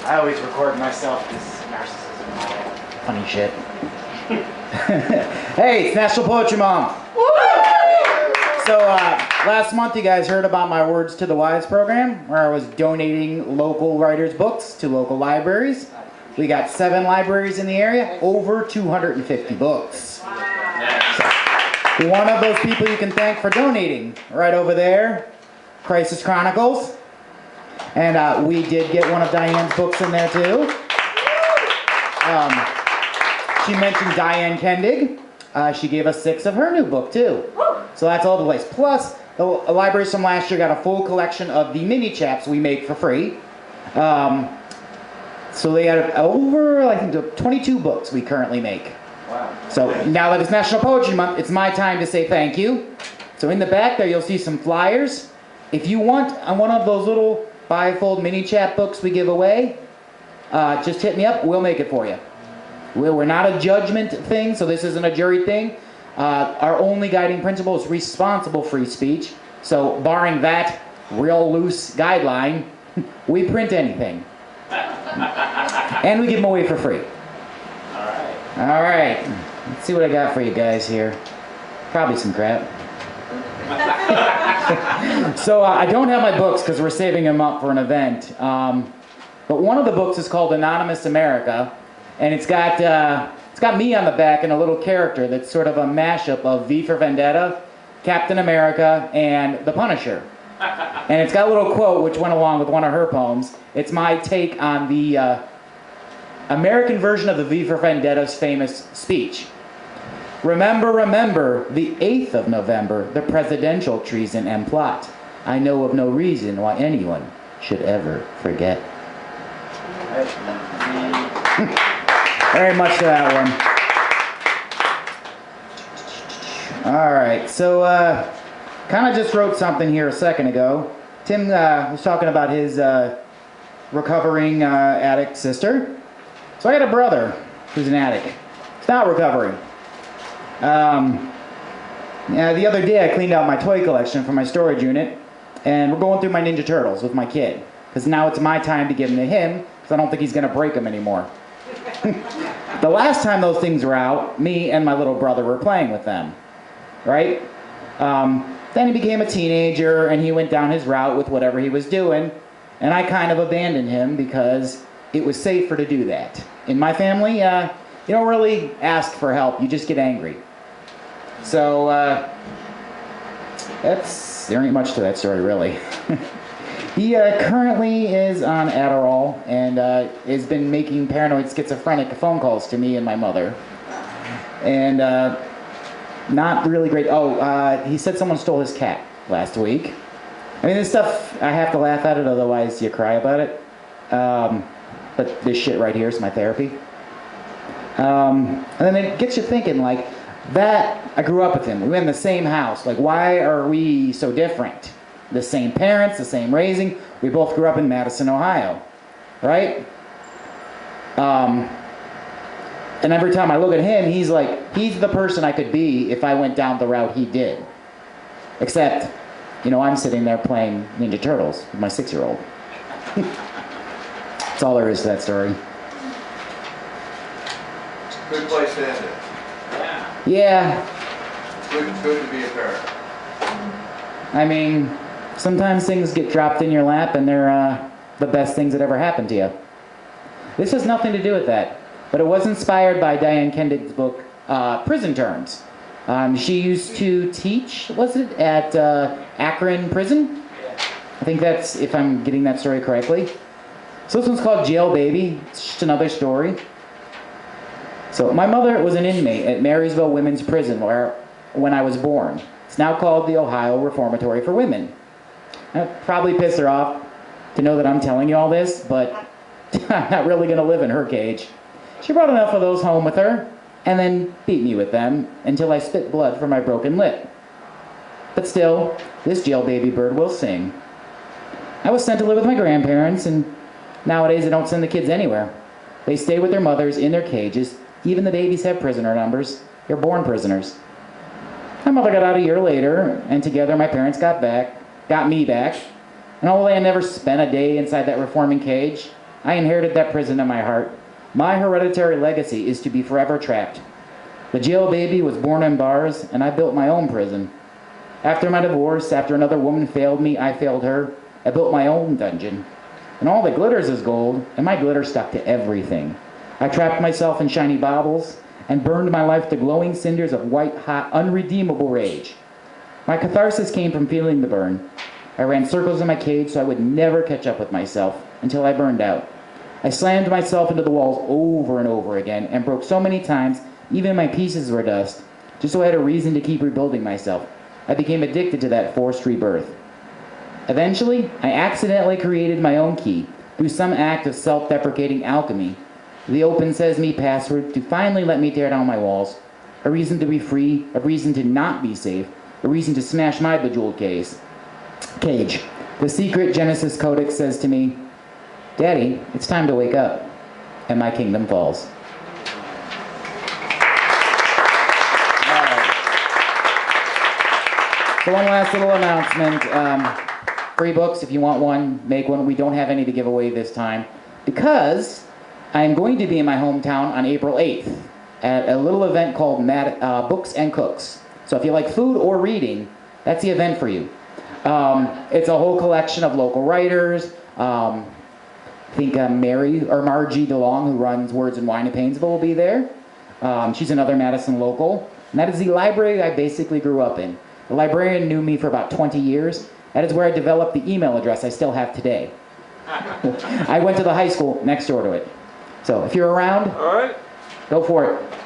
I always record myself this narcissism and all funny shit. Hey, it's National Poetry Month. So last month you guys heard about my Words to the Wise program, where I was donating local writers' books to local libraries. We got 7 libraries in the area, over 250 books. So, one of those people you can thank for donating, right over there, Crisis Chronicles. And we did get one of Diane's books in there too. She mentioned Diane Kendig. She gave us 6 of her new book too. So that's all the place. Plus, the libraries from last year got a full collection of the mini chaps we make for free. So they had over, I think, 22 books we currently make. Wow. So now that it's National Poetry Month, it's my time to say thank you. So in the back there, you'll see some flyers. If you want one of those little bifold mini chap books we give away, just hit me up. We'll make it for you. We're not a judgment thing, so this isn't a jury thing. Our only guiding principle is responsible free speech. So barring that real loose guideline, we print anything. And we give them away for free. All right. Let's see what I got for you guys here. Probably some crap. So I don't have my books because we're saving them up for an event. But one of the books is called Anonymous America, and it's got me on the back and a little character that's sort of a mashup of V for Vendetta, Captain America, and The Punisher. And it's got a little quote which went along with one of her poems. It's my take on the American version of the V for Vendetta's famous speech. Remember, remember, the 8th of November, the presidential treason and plot. I know of no reason why anyone should ever forget. Very much to that one. All right, so kind of just wrote something here a second ago. Tim was talking about his recovering addict sister. So I got a brother who's an addict. He's not recovering. The other day I cleaned out my toy collection from my storage unit, and we're going through my Ninja Turtles with my kid. Because now it's my time to give them to him, because I don't think he's going to break them anymore. The last time those things were out, me and my little brother were playing with them. Right? Then he became a teenager, and he went down his route with whatever he was doing, and I kind of abandoned him because it was safer to do that. In my family, you don't really ask for help, you just get angry. So, there ain't much to that story, really. He currently is on Adderall and has been making paranoid schizophrenic phone calls to me and my mother. And not really great. He said someone stole his cat last week. I mean, this stuff, I have to laugh at it, otherwise you cry about it. But this shit right here is my therapy. And then it gets you thinking, like, that, I grew up with him. We were in the same house. Like, why are we so different? The same parents, the same raising. We both grew up in Madison, Ohio. Right? And every time I look at him, he's the person I could be if I went down the route he did. Except, I'm sitting there playing Ninja Turtles with my 6-year-old. That's all there is to that story. Good place to end it. Yeah. It's good to be a parent. I mean, sometimes things get dropped in your lap and they're the best things that ever happened to you. This has nothing to do with that, but it was inspired by Diane Kendig's book, Prison Terms. She used to teach, was it, at Akron Prison? I think that's, if I'm getting that story correctly. So this one's called Jail Baby. It's just another story. So my mother was an inmate at Marysville Women's Prison when I was born. It's now called the Ohio Reformatory for Women. That probably pissed her off to know that I'm telling you all this, but I'm not really going to live in her cage. She brought enough of those home with her, and then beat me with them until I spit blood from my broken lip. But still, this jail baby bird will sing. I was sent to live with my grandparents, and nowadays they don't send the kids anywhere. They stay with their mothers in their cages. Even the babies have prisoner numbers. They're born prisoners. My mother got out a year later, and together my parents got me back. And although I never spent a day inside that reforming cage, I inherited that prison in my heart. My hereditary legacy is to be forever trapped. The jail baby was born in bars, and I built my own prison. After my divorce, after another woman failed me, I failed her. I built my own dungeon. And all that glitters is gold, and my glitter stuck to everything. I trapped myself in shiny baubles and burned my life to glowing cinders of white-hot, unredeemable rage. My catharsis came from feeling the burn. I ran circles in my cage so I would never catch up with myself until I burned out. I slammed myself into the walls over and over again and broke so many times, even my pieces were dust, just so I had a reason to keep rebuilding myself. I became addicted to that forced rebirth. Eventually, I accidentally created my own key through some act of self-deprecating alchemy. The open sesame password to finally let me tear down my walls. A reason to be free, a reason to not be safe, a reason to smash my bejeweled cage. The secret Genesis Codex says to me, Daddy, it's time to wake up, and my kingdom falls. So one last little announcement. Free books, if you want one, make one. We don't have any to give away this time because I'm going to be in my hometown on April 8th at a little event called Books and Cooks. So if you like food or reading, that's the event for you. It's a whole collection of local writers. I think Margie DeLong, who runs Words and Wine in Painesville, will be there. She's another Madison local. And that is the library I basically grew up in. The librarian knew me for about 20 years. That is where I developed the email address I still have today. I went to the high school next door to it. So if you're around, all right, go for it.